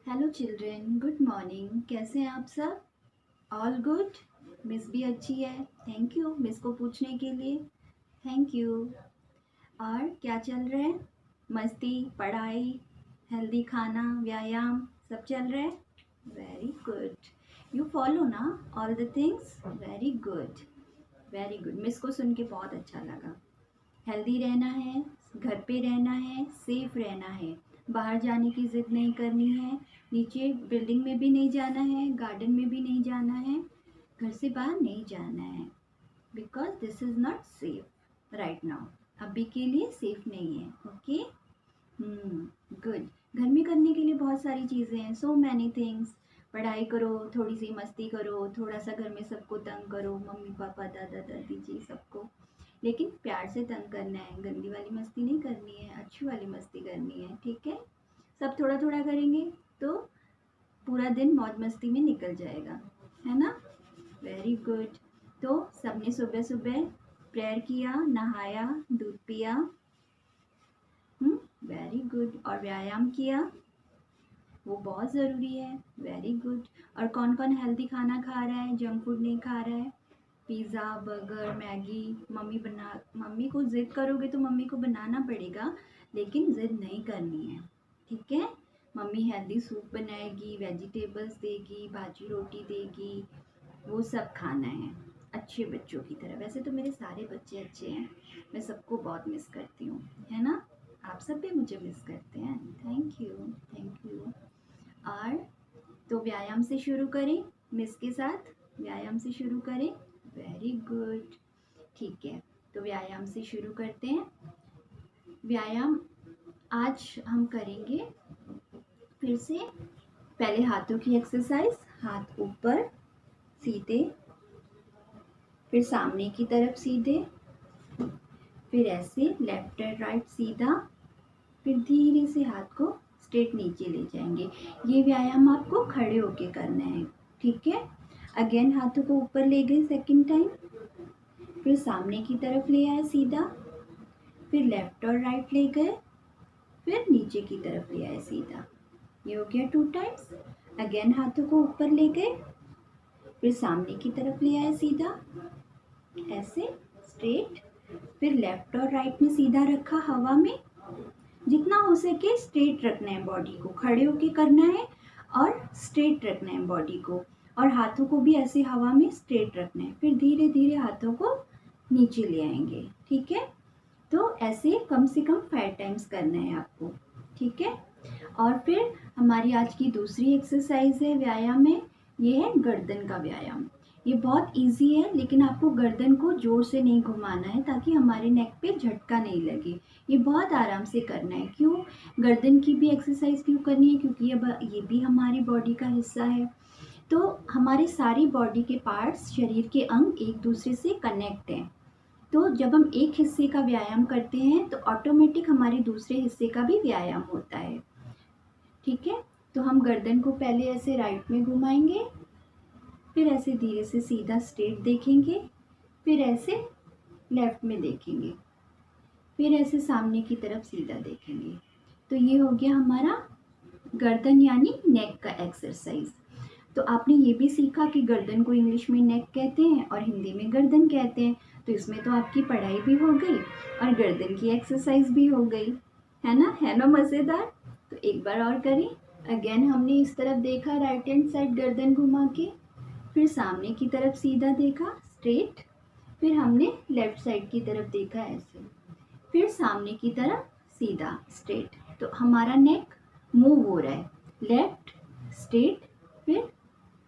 Hello children, good morning. कैसे हैं आप सब? All good. मिस भी अच्छी है। थैंक यू मिस को पूछने के लिए। Thank you. और क्या चल रहा है? मस्ती, पढ़ाई, हेल्दी खाना, व्यायाम सब चल रहा है? Very good. यू फॉलो ना all the things. Very good, very good. Miss को सुन के बहुत अच्छा लगा। हेल्दी रहना है, घर पे रहना है, सेफ रहना है, बाहर जाने की ज़िद नहीं करनी है, नीचे बिल्डिंग में भी नहीं जाना है, गार्डन में भी नहीं जाना है, घर से बाहर नहीं जाना है, because this is not safe right now. अभी के लिए सेफ नहीं है। ओके। गुड। घर में करने के लिए बहुत सारी चीज़ें हैं, सो मैनी थिंग्स। पढ़ाई करो, थोड़ी सी मस्ती करो, थोड़ा सा घर में सबको तंग करो, मम्मी पापा दादा दादी जी सबको, लेकिन प्यार से तंग करना है। गंदी वाली मस्ती नहीं करनी है, अच्छी वाली मस्ती करनी है। ठीक है? सब थोड़ा थोड़ा करेंगे तो पूरा दिन मौज मस्ती में निकल जाएगा, है ना? Very good. तो सबने सुबह सुबह प्रेयर किया, नहाया, दूध पिया। Very good. और व्यायाम किया, वो बहुत ज़रूरी है। Very good. और कौन कौन हेल्दी खाना खा रहा है, जंक फूड नहीं खा रहा है? Pizza, burger, Maggi. मम्मी को ज़िद करोगे तो मम्मी को बनाना पड़ेगा, लेकिन ज़िद नहीं करनी है। ठीक है? मम्मी हेल्दी सूप बनाएगी, वेजिटेबल्स देगी, भाजी रोटी देगी, वो सब खाना है अच्छे बच्चों की तरह। वैसे तो मेरे सारे बच्चे अच्छे हैं, मैं सबको बहुत मिस करती हूँ, है ना? आप सब भी मुझे मिस करते हैं। Thank you, thank you. और तो व्यायाम से शुरू करें, मिस के साथ व्यायाम से शुरू करें। Very good. ठीक है, तो व्यायाम से शुरू करते हैं। व्यायाम आज हम करेंगे फिर से। पहले हाथों की एक्सरसाइज, हाथ ऊपर सीधे, फिर सामने की तरफ सीधे, फिर ऐसे लेफ्ट एंड राइट सीधा, फिर धीरे से हाथ को स्ट्रेट नीचे ले जाएंगे। ये व्यायाम आपको खड़े होके करना है। ठीक है? अगेन हाथों को ऊपर ले गए सेकंड टाइम, फिर सामने की तरफ ले आए सीधा, फिर लेफ्ट और राइट ले गए, फिर नीचे की तरफ ले आए सीधा। ये हो गया 2 टाइम्स। अगेन हाथों को ऊपर ले गए, फिर सामने की तरफ ले आए सीधा, ऐसे स्ट्रेट, फिर लेफ्ट और राइट में सीधा रखा हवा में। जितना हो सके स्ट्रेट रखना है बॉडी को, खड़े होके करना है और स्ट्रेट रखना है बॉडी को, और हाथों को भी ऐसे हवा में स्ट्रेट रखना है। फिर धीरे धीरे हाथों को नीचे ले आएंगे। ठीक है? तो ऐसे कम से कम 5 टाइम्स करना है आपको। ठीक है? और फिर हमारी आज की दूसरी एक्सरसाइज है, व्यायाम है, ये है गर्दन का व्यायाम। ये बहुत इजी है, लेकिन आपको गर्दन को जोर से नहीं घुमाना है ताकि हमारे नेक पे झटका नहीं लगे। ये बहुत आराम से करना है। क्यों गर्दन की भी एक्सरसाइज क्यों करनी है? क्योंकि ये भी हमारी बॉडी का हिस्सा है। तो हमारे सारी बॉडी के पार्ट्स, शरीर के अंग एक दूसरे से कनेक्ट हैं। तो जब हम एक हिस्से का व्यायाम करते हैं तो ऑटोमेटिक हमारे दूसरे हिस्से का भी व्यायाम होता है। ठीक है? तो हम गर्दन को पहले ऐसे राइट में घुमाएंगे, फिर ऐसे धीरे से सीधा स्ट्रेट देखेंगे, फिर ऐसे लेफ्ट में देखेंगे, फिर ऐसे सामने की तरफ सीधा देखेंगे। तो ये हो गया हमारा गर्दन यानी नेक का एक्सरसाइज। तो आपने ये भी सीखा कि गर्दन को इंग्लिश में नेक कहते हैं और हिंदी में गर्दन कहते हैं। तो इसमें तो आपकी पढ़ाई भी हो गई और गर्दन की एक्सरसाइज भी हो गई, है ना? है ना मज़ेदार? तो एक बार और करें। अगेन हमने इस तरफ देखा, राइट हैंड साइड गर्दन घुमा के, फिर सामने की तरफ सीधा देखा स्ट्रेट, फिर हमने लेफ्ट साइड की तरफ देखा ऐसे, फिर सामने की तरफ सीधा स्ट्रेट। तो हमारा नेक मूव हो रहा है, लेफ्ट स्ट्रेट, फिर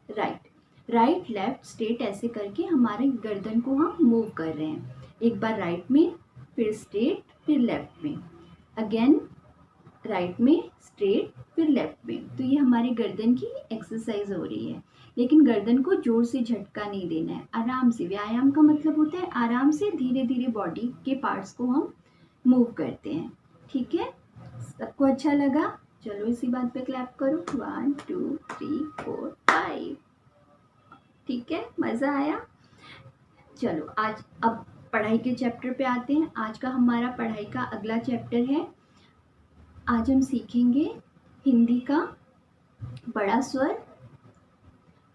राइट, राइट लेफ्ट स्ट्रेट, ऐसे करके हमारे गर्दन को हम मूव कर रहे हैं। एक बार राइट में, फिर स्ट्रेट, फिर लेफ्ट में, अगेन राइट में स्ट्रेट, फिर लेफ्ट में। तो ये हमारी गर्दन की एक्सरसाइज हो रही है, लेकिन गर्दन को जोर से झटका नहीं देना है, आराम से। व्यायाम का मतलब होता है आराम से धीरे धीरे बॉडी के पार्ट्स को हम मूव करते हैं। ठीक है? सबको अच्छा लगा? चलो इसी बात पे क्लैप करो। 1 2 3 4 5। ठीक है? मज़ा आया? चलो आज अब पढ़ाई के चैप्टर पे आते हैं। आज का हमारा पढ़ाई का अगला चैप्टर है, आज हम सीखेंगे हिंदी का बड़ा स्वर,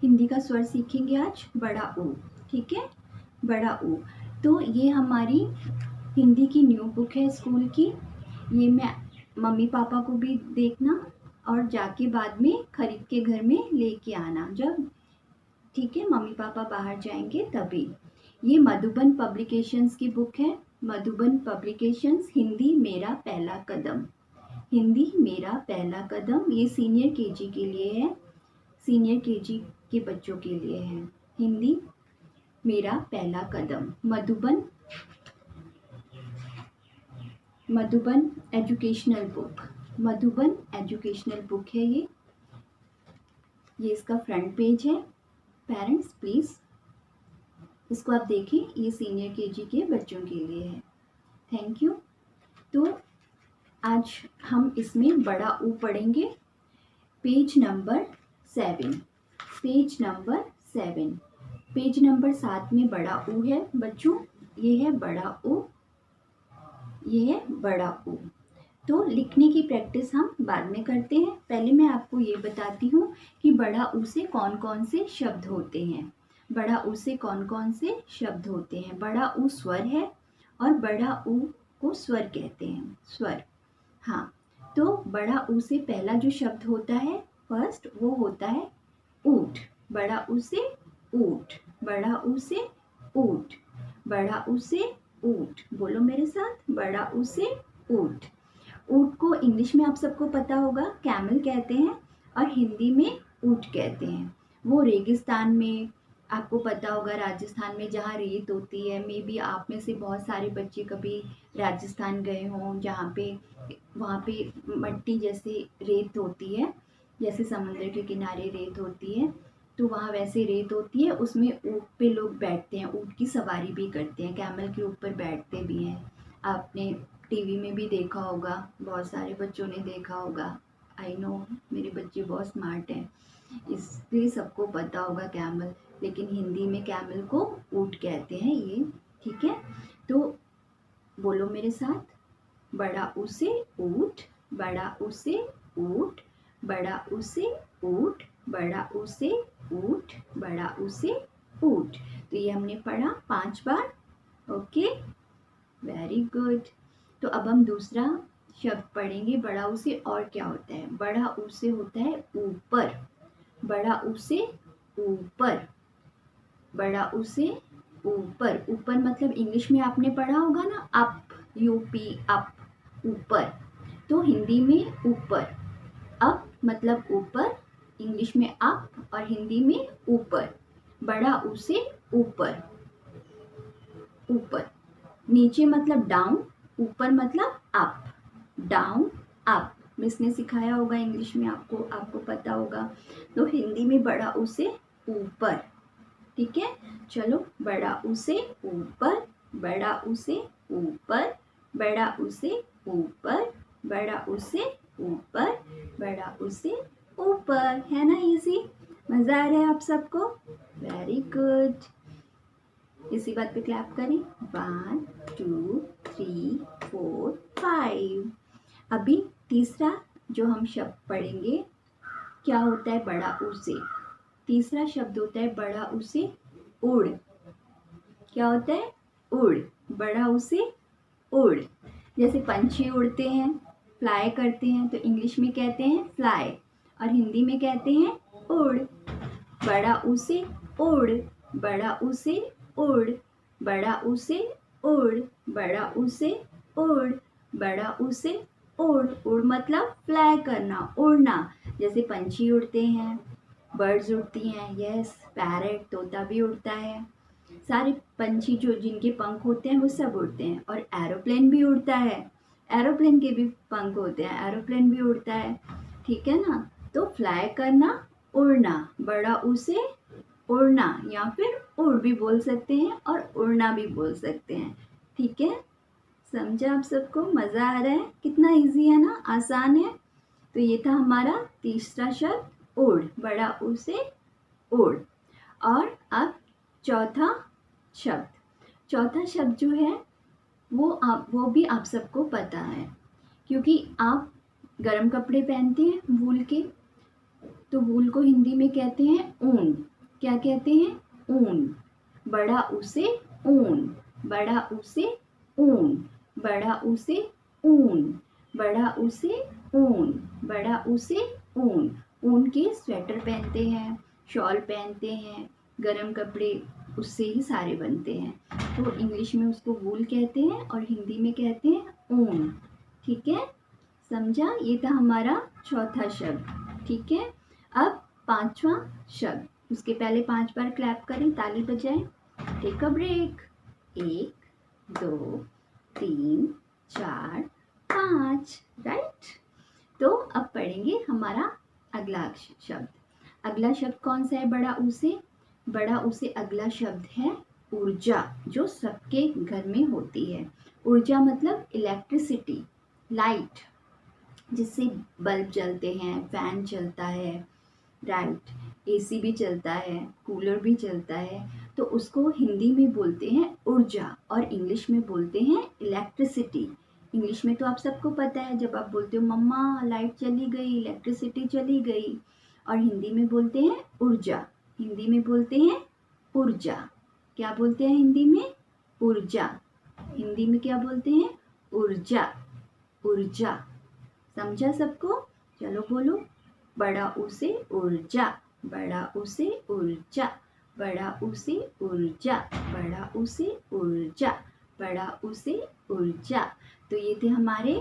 हिंदी का स्वर सीखेंगे आज, बड़ा ऊ, ठीक है, बड़ा ऊ। तो ये हमारी हिंदी की न्यू बुक है स्कूल की, ये मैं मम्मी पापा को भी देखना और जाके बाद में खरीद के घर में लेके आना जब, ठीक है, मम्मी पापा बाहर जाएंगे तभी। ये मधुबन पब्लिकेशंस की बुक है, मधुबन पब्लिकेशंस, हिंदी मेरा पहला कदम, हिंदी मेरा पहला कदम। ये सीनियर केजी के लिए है, सीनियर केजी के बच्चों के लिए है, हिंदी मेरा पहला कदम। Madhuban, Madhuban educational book, Madhuban educational book है ये इसका फ्रंट पेज है। पेरेंट्स प्लीज़ इसको आप देखें, ये सीनियर केजी के बच्चों के लिए है। Thank you. तो आज हम इसमें बड़ा ऊ पढ़ेंगे, page number 7, page number 7, page number 7 में बड़ा ऊ है बच्चों, ये है बड़ा ऊ, ये है बड़ा ऊ। तो लिखने की प्रैक्टिस हम बाद में करते हैं, पहले मैं आपको ये बताती हूँ कि बड़ा ऊ से कौन कौन से शब्द होते हैं, बड़ा ऊ से कौन कौन से शब्द होते हैं। बड़ा ऊ स्वर है और बड़ा ऊ को स्वर कहते हैं, स्वर। हाँ, तो बड़ा ऊ से पहला जो शब्द होता है फर्स्ट, वो होता है ऊंट, बड़ा ऊ से ऊंट, बड़ा ऊ से ऊंट, बड़ा ऊ से ऊंट, बोलो मेरे साथ, बड़ा ऊ से ऊंट। ऊंट को इंग्लिश में आप सबको पता होगा कैमल कहते हैं और हिंदी में ऊंट कहते हैं। वो रेगिस्तान में, आपको पता होगा राजस्थान में जहाँ रेत होती है, मे बी आप में से बहुत सारे बच्चे कभी राजस्थान गए हों, जहाँ पे वहाँ पे मट्टी जैसे रेत होती है, जैसे समुद्र के किनारे रेत होती है, तो वहाँ वैसे रेत होती है, उसमें ऊँट पे लोग बैठते हैं, ऊँट की सवारी भी करते हैं, कैमल के ऊपर बैठते भी हैं। आपने टीवी में भी देखा होगा, बहुत सारे बच्चों ने देखा होगा। आई नो मेरे बच्चे बहुत स्मार्ट हैं, इसलिए सबको पता होगा कैमल, लेकिन हिंदी में कैमल को ऊँट कहते हैं ये, ठीक है। तो बोलो मेरे साथ, बड़ा ऊ से ऊँट, बड़ा ऊ से ऊँट, बड़ा ऊ से ऊँट, बड़ा ऊ से ऊँट, बड़ा ऊ से ऊँट। तो ये हमने पढ़ा 5 बार, ओके, वेरी गुड। तो अब हम दूसरा शब्द पढ़ेंगे, बड़ा ऊ से और क्या होता है। बड़ा ऊ से होता है ऊपर, बड़ा ऊ से ऊपर, बड़ा ऊ से ऊपर, ऊपर मतलब इंग्लिश में आपने पढ़ा होगा ना, अप, यूपी अप, ऊपर। तो हिंदी में ऊपर, अप मतलब ऊपर, इंग्लिश में अप और हिंदी में ऊपर, बड़ा ऊ से ऊपर, ऊपर। नीचे मतलब डाउन, ऊपर मतलब अप, डाउन अप, मिस ने सिखाया होगा इंग्लिश में, आपको पता होगा। तो हिंदी में बड़ा ऊ से ऊपर, ठीक है। चलो, बड़ा ऊ से ऊपर, बड़ा ऊ से ऊपर, बड़ा ऊ से ऊपर, बड़ा ऊ से ऊपर, बड़ा ऊ से ऊपर, है ना इजी, मज़ा आ रहा है आप सबको, वेरी गुड। इसी बात पे क्लैप करें, 1 2 3 4 5। अभी तीसरा जो हम शब्द पढ़ेंगे, क्या होता है बड़ा ऊ से, तीसरा शब्द होता है बड़ा ऊ से उड़। क्या होता है, उड़, बड़ा ऊ से उड़। जैसे पंछी उड़ते हैं, फ्लाई करते हैं, तो इंग्लिश में कहते हैं फ्लाई और हिंदी में कहते हैं उड़, बड़ा ऊ से उड़, बड़ा ऊ से उड़, बड़ा ऊ से उड़, बड़ा ऊ से उड़, बड़ा ऊ से उड़। उड़ मतलब फ्लाई करना, उड़ना, जैसे पंछी उड़ते हैं, बर्ड्स उड़ती हैं, यस, पैरट, तोता भी उड़ता है, सारे पंछी जो जिनके पंख होते हैं वो सब उड़ते हैं। और एरोप्लेन भी उड़ता है, एरोप्लेन के भी पंख होते हैं, एरोप्लेन भी उड़ता है, ठीक है ना। तो फ्लाई करना, उड़ना, बड़ा ऊ से उड़ना, या फिर उड़ भी बोल सकते हैं और उड़ना भी बोल सकते हैं, ठीक है। समझा आप सबको, मज़ा आ रहा है, कितना इजी है ना, आसान है। तो ये था हमारा तीसरा शब्द उड़, बड़ा ऊ से उड़। और अब चौथा शब्द, चौथा शब्द जो है वो भी आप सबको पता है, क्योंकि आप गर्म कपड़े पहनते हैं वूल के, तो वूल को हिंदी में कहते हैं ऊन। क्या कहते हैं? ऊन। बड़ा ऊ से ऊन, बड़ा ऊ से ऊन, बड़ा ऊ से ऊन, बड़ा ऊ से ऊन, बड़ा ऊ से ऊन। ऊन के स्वेटर पहनते हैं, शॉल पहनते हैं, गरम कपड़े उससे ही सारे बनते हैं। तो इंग्लिश में उसको वूल कहते हैं और हिंदी में कहते हैं ऊन। ठीक है, समझा? ये था हमारा चौथा शब्द। ठीक है, अब पांचवा शब्द। उसके पहले 5 बार क्लैप करें, ताली बजाएं। Take a break. 1 2 3 4 5। राइट। तो अब पढ़ेंगे हमारा अगला शब्द। अगला शब्द कौन सा है बड़ा ऊ से? बड़ा ऊ से अगला शब्द है ऊर्जा, जो सबके घर में होती है। ऊर्जा मतलब इलेक्ट्रिसिटी, लाइट, जिससे बल्ब जलते हैं, फैन चलता है, राइट, एसी भी चलता है, कूलर भी चलता है। तो उसको हिंदी में बोलते हैं ऊर्जा और इंग्लिश में बोलते हैं इलेक्ट्रिसिटी। इंग्लिश में तो आप सबको पता है, जब आप बोलते हो मम्मा लाइट चली गई, इलेक्ट्रिसिटी चली गई। और हिंदी में बोलते हैं ऊर्जा। हिंदी में बोलते हैं ऊर्जा। क्या बोलते हैं हिंदी में? ऊर्जा। हिंदी में क्या बोलते हैं? ऊर्जा। ऊर्जा। समझा सबको? चलो बोलो। बड़ा ऊ से ऊर्जा, बड़ा ऊ से ऊर्जा, बड़ा ऊ से ऊर्जा, बड़ा ऊ से ऊर्जा, बड़ा ऊ से ऊर्जा। तो ये थे हमारे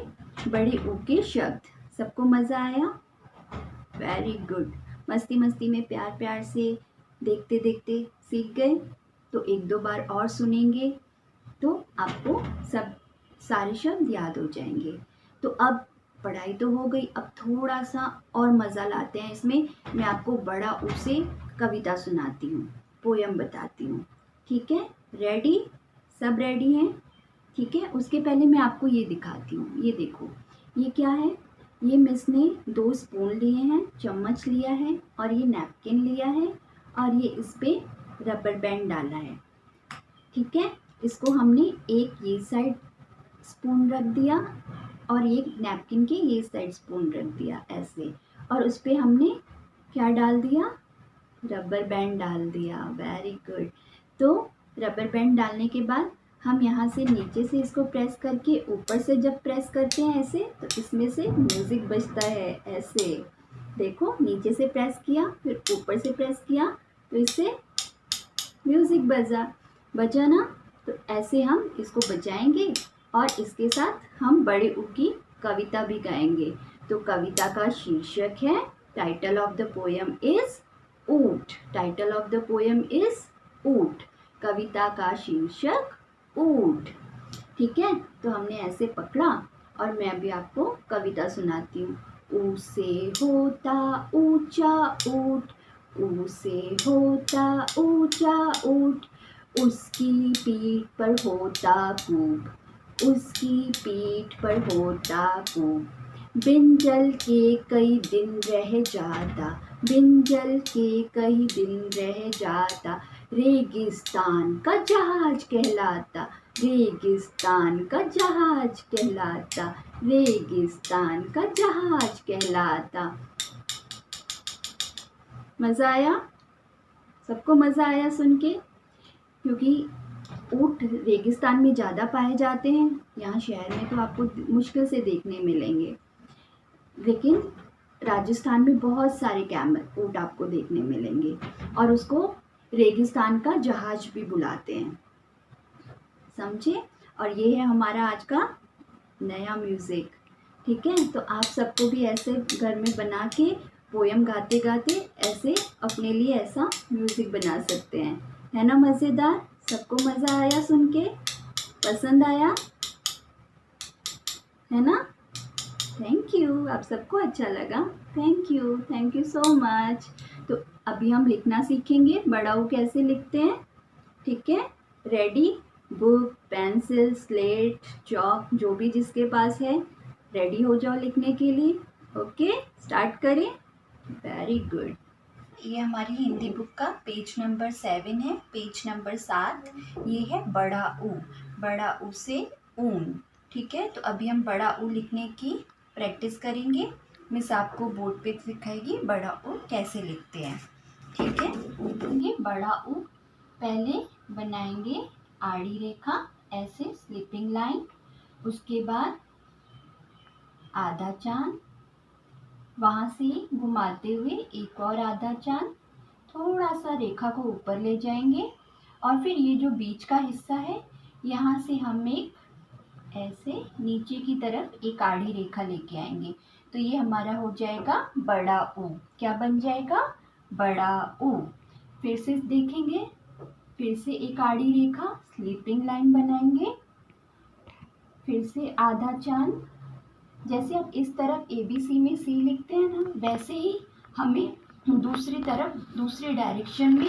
बड़े ऊ के शब्द। सबको मज़ा आया? Very good. मस्ती मस्ती में प्यार प्यार से देखते देखते सीख गए। तो 1-2 बार और सुनेंगे तो आपको सब सारे शब्द याद हो जाएंगे। तो अब पढ़ाई तो हो गई, अब थोड़ा सा और मज़ा लाते हैं इसमें। मैं आपको बड़ा ऊ से कविता सुनाती हूँ, पोयम बताती हूँ। ठीक है, रेडी? सब रेडी हैं? ठीक है, उसके पहले मैं आपको ये दिखाती हूँ। ये देखो, ये क्या है? ये मिस ने 2 स्पून लिए हैं, चम्मच लिया है और ये नैपकिन लिया है और ये इस पे रबर बैंड डाला है। ठीक है, इसको हमने एक ये साइड स्पून रख दिया और एक नैपकिन के ये साइड स्पून रख दिया ऐसे, और उस पर हमने क्या डाल दिया? रबर बैंड डाल दिया। Very good. तो रबर बैंड डालने के बाद हम यहाँ से नीचे से इसको प्रेस करके ऊपर से जब प्रेस करते हैं ऐसे, तो इसमें से म्यूज़िक बजता है ऐसे। देखो, नीचे से प्रेस किया, फिर ऊपर से प्रेस किया, तो इससे म्यूज़िक बजा ना। तो ऐसे हम इसको बजाएंगे और इसके साथ हम बड़े ऊ की कविता भी गाएंगे। तो कविता का शीर्षक है, title of the poem is ऊंट। Title of the poem is ऊंट। कविता का शीर्षक ऊंट। ठीक है, तो हमने ऐसे पकड़ा और मैं अभी आपको कविता सुनाती हूँ। ऊ से होता ऊंचा ऊंट, ऊ से होता ऊंचा ऊंट, उसकी पीठ पर होता कूप, उसकी पीठ पर होता कूप। बिन जल के कई दिन रह जाता, बिन जल के कई दिन रह जाता, रेगिस्तान का जहाज कहलाता, रेगिस्तान का जहाज कहलाता, रेगिस्तान का जहाज कहलाता। मज़ा आया? सबको मज़ा आया सुन के? क्योंकि ऊँट रेगिस्तान में ज़्यादा पाए जाते हैं, यहाँ शहर में तो आपको मुश्किल से देखने मिलेंगे, लेकिन राजस्थान में बहुत सारे कैमल ऊँट आपको देखने मिलेंगे और उसको रेगिस्तान का जहाज भी बुलाते हैं। समझे? और ये है हमारा आज का नया म्यूज़िक। ठीक है, तो आप सबको भी ऐसे घर में बना के पोयम गाते गाते ऐसे अपने लिए ऐसा म्यूज़िक बना सकते हैं। है ना मज़ेदार? सबको मज़ा आया सुन के? पसंद आया? है ना? Thank you. आप सबको अच्छा लगा? Thank you so much. तो अभी हम लिखना सीखेंगे, बड़ा ऊ कैसे लिखते हैं। ठीक है, ready? Book, pencil, slate, chalk, जो भी जिसके पास है, रेडी हो जाओ लिखने के लिए। ओके, स्टार्ट करें। Very good. ये हमारी हिंदी बुक का पेज नंबर 7 है, पेज नंबर 7। ये है बड़ा ऊ, बड़ा ऊ से ऊन। ठीक है, तो अभी हम बड़ा ऊ लिखने की प्रैक्टिस करेंगे। मिस आपको बोर्ड पे सिखाएगी बड़ा ऊ कैसे लिखते हैं, ठीक है। ये बड़ा ऊ पहले बनाएंगे आड़ी रेखा, ऐसे स्लिपिंग लाइन, उसके बाद आधा चांद, वहाँ से घुमाते हुए एक और आधा चांद, थोड़ा सा रेखा को ऊपर ले जाएंगे और फिर ये जो बीच का हिस्सा है यहाँ से हम एक ऐसे नीचे की तरफ एक आड़ी रेखा लेके आएंगे, तो ये हमारा हो जाएगा बड़ा ऊ। क्या बन जाएगा? बड़ा ऊ। फिर से देखेंगे, फिर से एक आड़ी रेखा, स्लीपिंग लाइन बनाएंगे, फिर से आधा चांद। जैसे आप इस तरफ ABC में C लिखते हैं ना, वैसे ही हमें दूसरी तरफ दूसरे डायरेक्शन में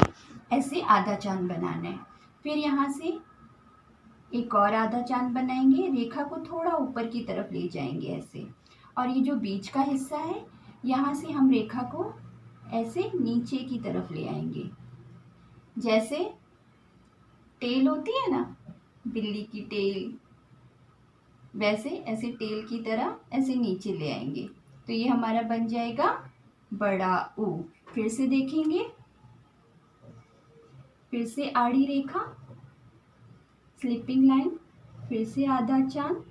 ऐसे आधा चांद बनाना है। फिर यहाँ से एक और आधा चांद बनाएंगे, रेखा को थोड़ा ऊपर की तरफ ले जाएंगे ऐसे, और ये जो बीच का हिस्सा है यहाँ से हम रेखा को ऐसे नीचे की तरफ ले आएंगे, जैसे टेल होती है ना बिल्ली की टेल, वैसे ऐसे टेल की तरह ऐसे नीचे ले आएंगे, तो ये हमारा बन जाएगा बड़ा ऊ। फिर से देखेंगे, फिर से आड़ी रेखा, स्लिपिंग लाइन, फिर से आधा चांद,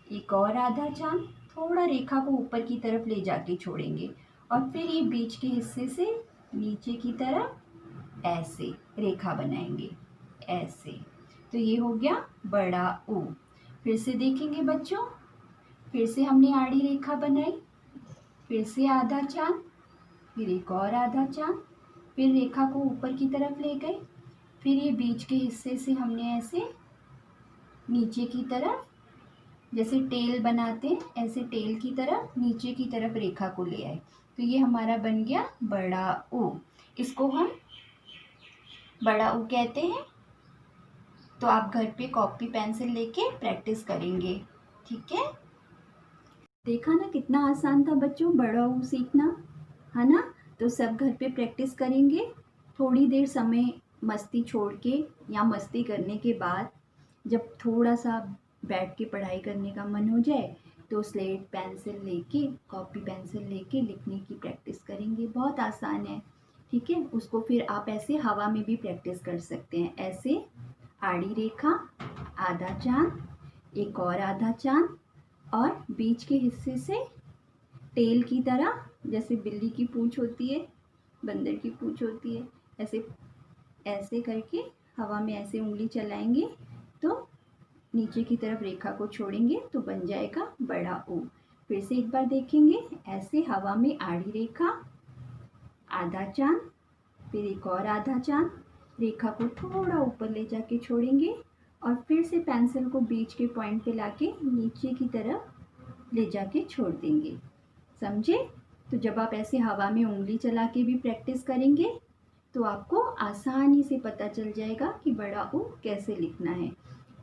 एक और आधा चांद, थोड़ा रेखा को ऊपर की तरफ ले जाके छोड़ेंगे और फिर ये बीच के हिस्से से नीचे की तरफ ऐसे रेखा बनाएंगे ऐसे, तो ये हो गया बड़ा ऊ। फिर से देखेंगे बच्चों, फिर से हमने आड़ी रेखा बनाई, फिर से आधा चांद, फिर एक और आधा चांद, फिर रेखा को ऊपर की तरफ ले गए, फिर ये बीच के हिस्से से हमने ऐसे नीचे की तरफ जैसे टेल बनाते हैं ऐसे टेल की तरफ नीचे की तरफ रेखा को ले आए, तो ये हमारा बन गया बड़ा ऊ। इसको हम बड़ा ऊ कहते हैं। तो आप घर पे कॉपी पेंसिल लेके प्रैक्टिस करेंगे, ठीक है। देखा ना कितना आसान था बच्चों बड़ा ऊ सीखना, है ना। तो सब घर पे प्रैक्टिस करेंगे, थोड़ी देर समय मस्ती छोड़ के या मस्ती करने के बाद जब थोड़ा सा बैठ के पढ़ाई करने का मन हो जाए तो स्लेट पेंसिल लेके कॉपी पेंसिल लेके लिखने की प्रैक्टिस करेंगे। बहुत आसान है, ठीक है। उसको फिर आप ऐसे हवा में भी प्रैक्टिस कर सकते हैं, ऐसे आड़ी रेखा, आधा चांद, एक और आधा चांद, और बीच के हिस्से से टेल की तरह, जैसे बिल्ली की पूंछ होती है, बंदर की पूंछ होती है, ऐसे ऐसे करके हवा में ऐसे उंगली चलाएंगे तो नीचे की तरफ रेखा को छोड़ेंगे तो बन जाएगा बड़ा ऊ। फिर से एक बार देखेंगे, ऐसे हवा में आड़ी रेखा, आधा चांद, फिर एक और आधा चांद, रेखा को थोड़ा ऊपर ले जाके छोड़ेंगे और फिर से पेंसिल को बीच के पॉइंट पे लाके नीचे की तरफ ले जाके छोड़ देंगे, समझे। तो जब आप ऐसे हवा में उंगली चला के भी प्रैक्टिस करेंगे तो आपको आसानी से पता चल जाएगा कि बड़ा ऊ कैसे लिखना है।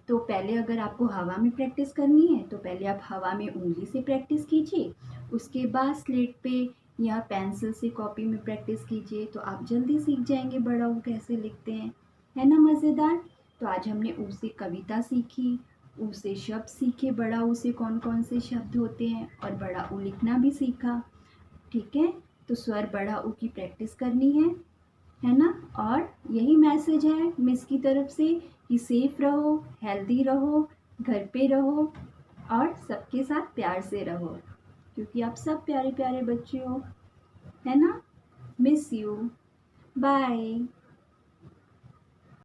तो पहले अगर आपको हवा में प्रैक्टिस करनी है तो पहले आप हवा में उंगली से प्रैक्टिस कीजिए, उसके बाद स्लेट पे या पेंसिल से कॉपी में प्रैक्टिस कीजिए, तो आप जल्दी सीख जाएंगे बड़ा ऊ कैसे लिखते हैं, है ना मज़ेदार। तो आज हमने ऊ से कविता सीखी, ऊ से शब्द सीखे, बड़ा ऊ से कौन कौन से शब्द होते हैं, और बड़ा ऊ लिखना भी सीखा, ठीक है। तो स्वर बड़ा ऊ की प्रैक्टिस करनी है ना। और यही मैसेज है मिस की तरफ से कि सेफ रहो, हेल्दी रहो, घर पे रहो और सबके साथ प्यार से रहो, क्योंकि आप सब प्यारे प्यारे बच्चे हो, है ना। Miss you, bye.